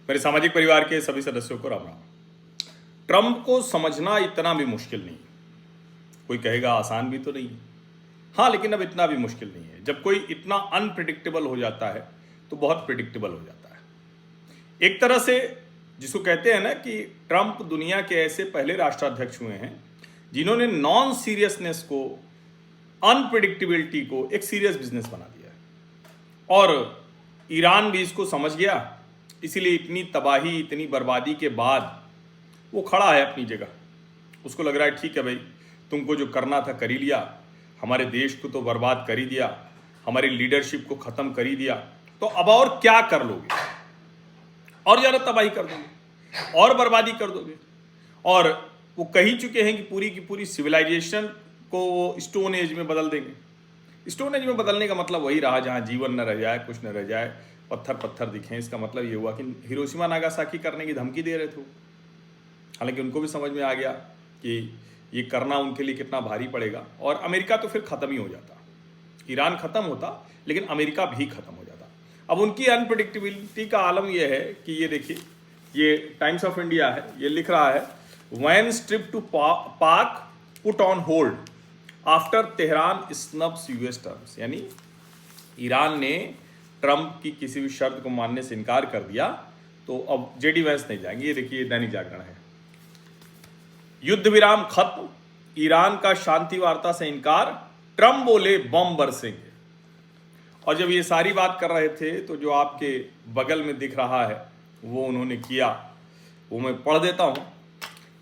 मेरे सामाजिक परिवार के सभी सदस्यों को राम राम। ट्रंप को समझना इतना भी मुश्किल नहीं है। कोई कहेगा आसान भी तो नहीं है। हाँ, लेकिन अब इतना भी मुश्किल नहीं है। जब कोई इतना अनप्रिडिक्टेबल हो जाता है तो बहुत प्रिडिक्टेबल हो जाता है। एक तरह से जिसको कहते हैं ना कि ट्रंप दुनिया के ऐसे पहले राष्ट्राध्यक्ष हुए हैं जिन्होंने नॉन सीरियसनेस को, अनप्रिडिक्टेबिलिटी को एक सीरियस बिजनेस बना दिया है। और ईरान भी इसको समझ गया, इसीलिए इतनी तबाही, इतनी बर्बादी के बाद वो खड़ा है अपनी जगह। उसको लग रहा है ठीक है भाई, तुमको जो करना था कर ही लिया, हमारे देश को तो बर्बाद कर ही दिया, हमारी लीडरशिप को ख़त्म कर ही दिया, तो अब और क्या कर लोगे? और ज़्यादा तबाही कर दोगे और बर्बादी कर दोगे। और वो कह ही चुके हैं कि पूरी की पूरी सिविलाइजेशन को वो स्टोन एज में बदल देंगे। स्टोन एज में बदलने का मतलब वही रहा जहाँ जीवन न रह जाए, कुछ न रह जाए, पत्थर पत्थर दिखें। इसका मतलब ये हुआ कि हिरोशिमा नागासाकी करने की धमकी दे रहे थे। हालांकि उनको भी समझ में आ गया कि ये करना उनके लिए कितना भारी पड़ेगा, और अमेरिका तो फिर ख़त्म ही हो जाता। ईरान ख़त्म होता लेकिन अमेरिका भी ख़त्म हो जाता। अब उनकी अनप्रिडिक्टेबिलिटी का आलम यह है कि ये देखिए, ये टाइम्स ऑफ इंडिया है, ये लिख रहा है वैन्स ट्रिप टू पाक put on hold after Tehran snubs US terms. यानी ईरान ने ट्रंप की किसी भी शर्त को मानने से इनकार कर दिया तो अब जेडी वैंस नहीं जाएंगे। ये देखिए, दैनिक जागरण है। युद्ध विराम खत्म, ईरान का शांति वार्ता से इनकार, ट्रंप बोले बम बरसेंगे। और जब ये सारी बात कर रहे थे तो जो आपके बगल में दिख रहा है वो उन्होंने किया, वो मैं पढ़ देता हूं।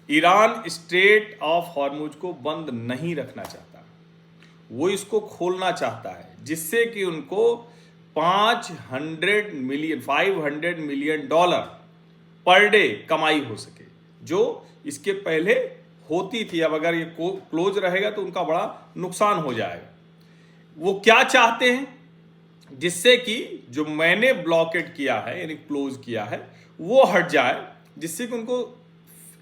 ईरान स्ट्रेट ऑफ हॉर्मुज को बंद नहीं रखना चाहता, वो इसको खोलना चाहता है, जिससे कि उनको $500 मिलियन पर डे कमाई हो सके, जो इसके पहले होती थी। अब अगर ये क्लोज रहेगा तो उनका बड़ा नुकसान हो जाएगा। वो क्या चाहते हैं? जिससे कि जो मैंने ब्लॉकेट किया है यानी क्लोज किया है वो हट जाए, जिससे कि उनको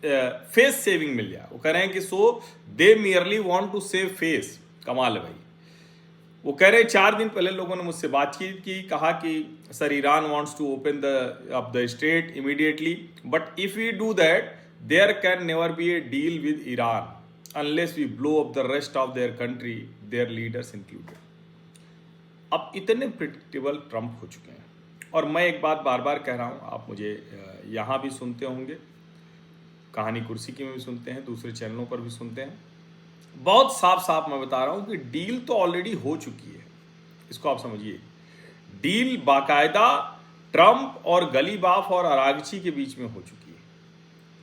फेस सेविंग मिल जाए। वो कह रहे हैं कि so they merely want to save face. कमाल है भाई। वो कह रहे हैं 4 दिन पहले लोगों ने मुझसे बातचीत की, कहा कि sir Iran wants to open the strait immediately, but if we do that there can never be a deal with Iran unless we blow up the rest of their country, their leaders included. अब इतने predictable Trump हो चुके हैं। और मैं एक बात बार बार कह रहा हूँ, आप मुझे यहाँ भी सुनते होंगे, कहानी कुर्सी की में भी सुनते हैं, दूसरे चैनलों पर भी सुनते हैं। बहुत साफ साफ मैं बता रहा हूं कि डील तो ऑलरेडी हो चुकी है। इसको आप समझिए, डील बाकायदा ट्रंप और गलीबाफ और अरागची के बीच में हो चुकी है।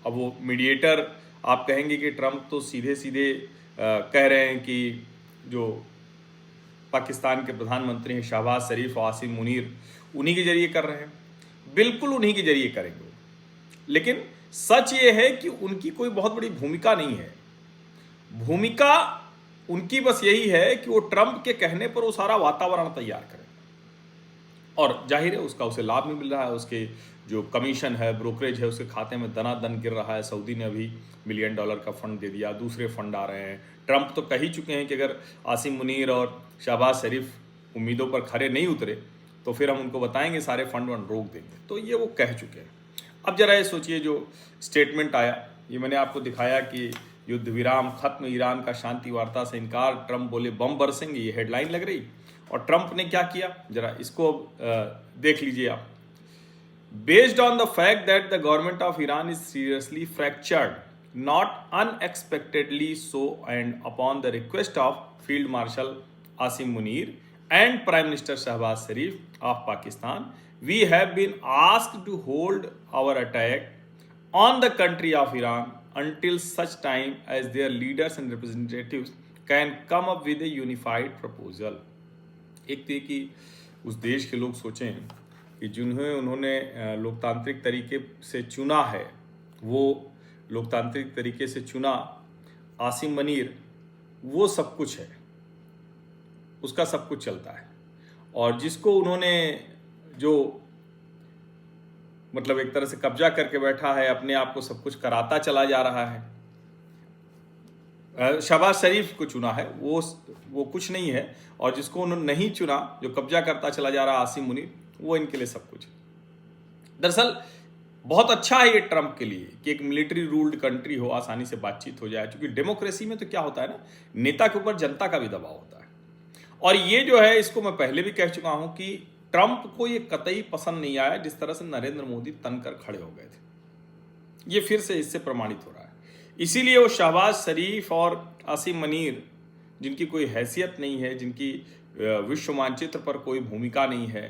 अब वो मीडिएटर, आप कहेंगे कि ट्रंप तो सीधे सीधे कह रहे हैं कि जो पाकिस्तान के प्रधानमंत्री हैं शहबाज शरीफ और आसिम मुनीर, उन्हीं के जरिए कर रहे हैं। बिल्कुल उन्हीं के जरिए करेंगे, लेकिन सच ये है कि उनकी कोई बहुत बड़ी भूमिका नहीं है। भूमिका उनकी बस यही है कि वो ट्रंप के कहने पर वो सारा वातावरण तैयार करें, और जाहिर है उसका उसे लाभ भी मिल रहा है। उसके जो कमीशन है, ब्रोकरेज है, उसके खाते में दनादन गिर रहा है। सऊदी ने अभी $1 मिलियन का फंड दे दिया, दूसरे फंड आ रहे हैं। ट्रंप तो कह ही चुके हैं कि अगर आसिम मुनीर और शहबाज शरीफ उम्मीदों पर खरे नहीं उतरे तो फिर हम उनको बताएंगे, सारे फंड वन रोक देंगे। तो ये वो कह चुके हैं। अब जरा ये सोचिए, जो स्टेटमेंट आया, ये मैंने आपको दिखाया कि युद्ध विराम खत्म, ईरान का शांति वार्ता से इनकार, ट्रंप बोले बम बरसेंगे, ये हेडलाइन लग रही। और ट्रंप ने क्या किया, जरा इसको देख लीजिए आप। Based on the fact that the government of Iran is seriously fractured, not unexpectedly so, and upon the request of field marshal Asim Munir and Prime Minister Shahbaz Sharif of Pakistan, we have been asked to hold our attack on the country of Iran until such time as their leaders and representatives can come up with a unified proposal. एक थी कि उस देश के लोग सोचें कि जिन्हें उन्होंने लोकतांत्रिक तरीके से चुना है, वो लोकतांत्रिक तरीके से चुना आसिम मुनीर, वो सब कुछ है, उसका सब कुछ चलता है। और जिसको उन्होंने जो मतलब एक तरह से कब्जा करके बैठा है, अपने आप को सब कुछ कराता चला जा रहा है। शहबाज शरीफ को चुना है, वो कुछ नहीं है, और जिसको उन्होंने नहीं चुना, जो कब्जा करता चला जा रहा आसिम मुनीर, वो इनके लिए सब कुछ है। दरअसल बहुत अच्छा है ये ट्रंप के लिए कि एक मिलिट्री रूल्ड कंट्री हो, आसानी से बातचीत हो जाए, क्योंकि डेमोक्रेसी में तो क्या होता है ना, नेता के ऊपर जनता का भी दबाव होता है। और ये जो है, इसको मैं पहले भी कह चुका हूं कि ट्रंप को ये कतई पसंद नहीं आया जिस तरह से नरेंद्र मोदी तनकर खड़े हो गए थे। ये फिर से इससे प्रमाणित हो रहा है। इसीलिए वो शहबाज शरीफ और आसिम मनीर, जिनकी कोई हैसियत नहीं है, जिनकी विश्व मानचित्र पर कोई भूमिका नहीं है,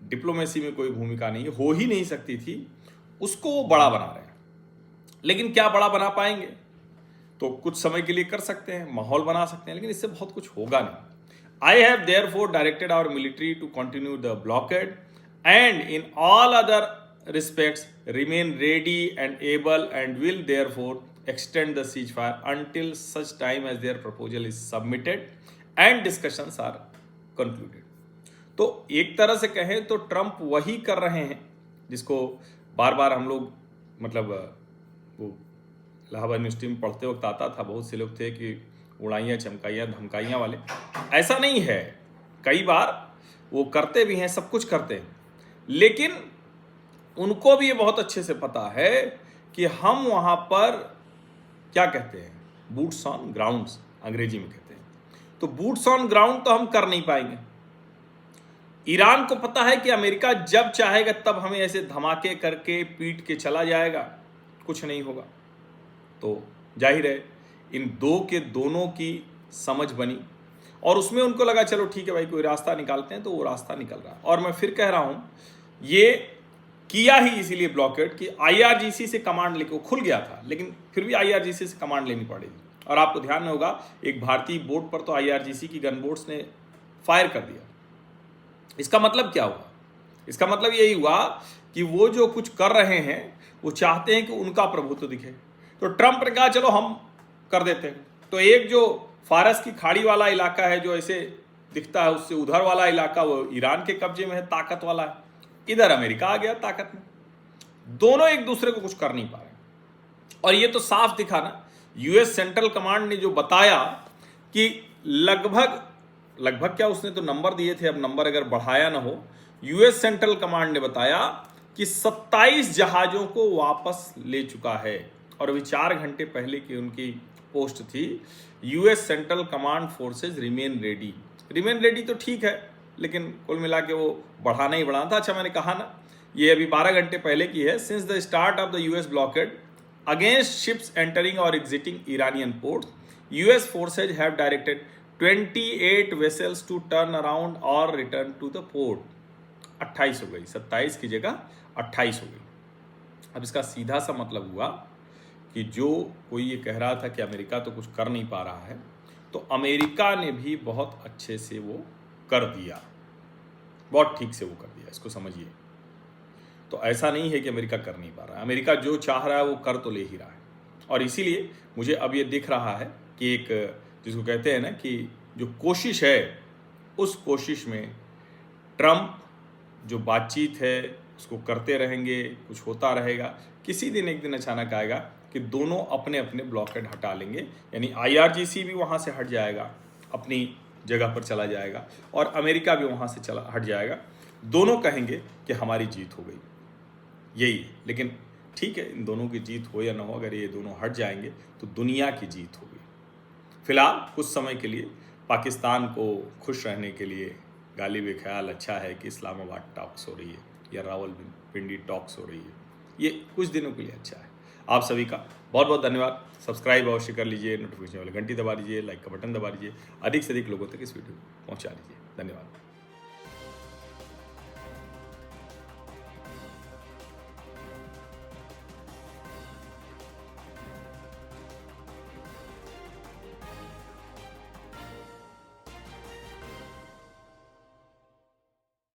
डिप्लोमेसी में कोई भूमिका नहीं, हो ही नहीं सकती थी, उसको वो बड़ा बना रहे हैं। लेकिन क्या बड़ा बना पाएंगे? तो कुछ समय के लिए कर सकते हैं, माहौल बना सकते हैं, लेकिन इससे बहुत कुछ होगा नहीं। I have therefore directed our military to continue the blockade and in all other respects remain ready and able and will therefore extend the ceasefire until such time as their proposal is submitted and discussions are concluded। तो एक तरह से कहें तो Trump वही कर रहे हैं जिसको बार बार हम लोग, मतलब वो इलाहाबाद यूनिवर्सिटी में पढ़ते वक्त आता था, बहुत से लोग थे कि उड़ाइयाँ चमकाइयाँ धमकाइयाँ वाले। ऐसा नहीं है, कई बार वो करते भी हैं, सब कुछ करते हैं, लेकिन उनको भी ये बहुत अच्छे से पता है कि हम वहां पर क्या कहते हैं, बूट्स ऑन ग्राउंड्स अंग्रेजी में कहते हैं। तो बूट्स ऑन ग्राउंड तो हम कर नहीं पाएंगे। ईरान को पता है कि अमेरिका जब चाहेगा तब हमें ऐसे धमाके करके पीट के चला जाएगा, कुछ नहीं होगा। तो जाहिर है इन दो के दोनों की समझ बनी और उसमें उनको लगा चलो ठीक है भाई, कोई रास्ता निकालते हैं, तो वो रास्ता निकल रहा है। और मैं फिर कह रहा हूं, ये किया ही इसीलिए ब्लॉकेड कि आईआरजीसी से कमांड लेके, वो खुल गया था लेकिन फिर भी आईआरजीसी से कमांड लेनी पड़ेगी। और आपको ध्यान में होगा, एक भारतीय बोट पर तो आईआरजीसी की गन बोट्स ने फायर कर दिया। इसका मतलब क्या हुआ? इसका मतलब यही हुआ कि वो जो कुछ कर रहे हैं वो चाहते हैं कि उनका प्रभुत्व दिखे। तो ट्रंप ने कहा चलो हम कर देते हैं। तो एक जो फारस की खाड़ी वाला इलाका है जो ऐसे दिखता है, उससे उधर वाला इलाका वो ईरान के कब्जे में है, ताकत वाला है। इधर अमेरिका आ गया ताकत में। दोनों एक दूसरे को कुछ कर नहीं पा रहे। और ये तो साफ दिखा ना, यूएस सेंट्रल कमांड ने जो बताया कि लगभग क्या, उसने तो नंबर दिए थे, अब नंबर अगर बढ़ाया ना हो, यूएस सेंट्रल कमांड ने बताया कि 27 जहाजों को वापस ले चुका है। और अभी 4 घंटे पहले की उनकी पोस्ट थी, US central command forces remain ready. Remain ready तो ठीक है, लेकिन कुल मिला के वो बढ़ाना ही बढ़ाना था। अच्छा, मैंने कहा ना, ये अभी 12 घंटे पहले की है। Since the start of the US blockade against ships entering और exiting Iranian ports, US forces have directed 28 vessels to turn around और रिटर्न टू द पोर्ट। 28 हो गई, 27 की जगह 28 हो गई। अब इसका सीधा सा मतलब हुआ कि जो कोई ये कह रहा था कि अमेरिका तो कुछ कर नहीं पा रहा है, तो अमेरिका ने भी बहुत अच्छे से वो कर दिया, बहुत ठीक से वो कर दिया। इसको समझिए। तो ऐसा नहीं है कि अमेरिका कर नहीं पा रहा है, अमेरिका जो चाह रहा है वो कर तो ले ही रहा है। और इसीलिए मुझे अब ये दिख रहा है कि एक, जिसको कहते हैं ना कि जो कोशिश है, उस कोशिश में ट्रंप जो बातचीत है उसको करते रहेंगे, कुछ होता रहेगा। किसी दिन एक दिन अचानक आएगा कि दोनों अपने अपने ब्लॉकेड हटा लेंगे, यानी आईआरजीसी भी वहाँ से हट जाएगा, अपनी जगह पर चला जाएगा, और अमेरिका भी वहाँ से चला हट जाएगा। दोनों कहेंगे कि हमारी जीत हो गई, यही। लेकिन ठीक है, इन दोनों की जीत हो या ना हो, अगर ये दोनों हट जाएंगे तो दुनिया की जीत होगी। फिलहाल कुछ समय के लिए पाकिस्तान को खुश रहने के लिए गालिब ख्याल अच्छा है कि इस्लामाबाद टॉक्स हो रही है या रावलपिंडी टॉक्स हो रही है, ये कुछ दिनों के लिए अच्छा है। आप सभी का बहुत बहुत धन्यवाद। सब्सक्राइब अवश्य कर लीजिए, नोटिफिकेशन वाली घंटी दबा लीजिए, लाइक का बटन दबा लीजिए, अधिक से अधिक लोगों तक इस वीडियो को पहुंचा लीजिए। धन्यवाद।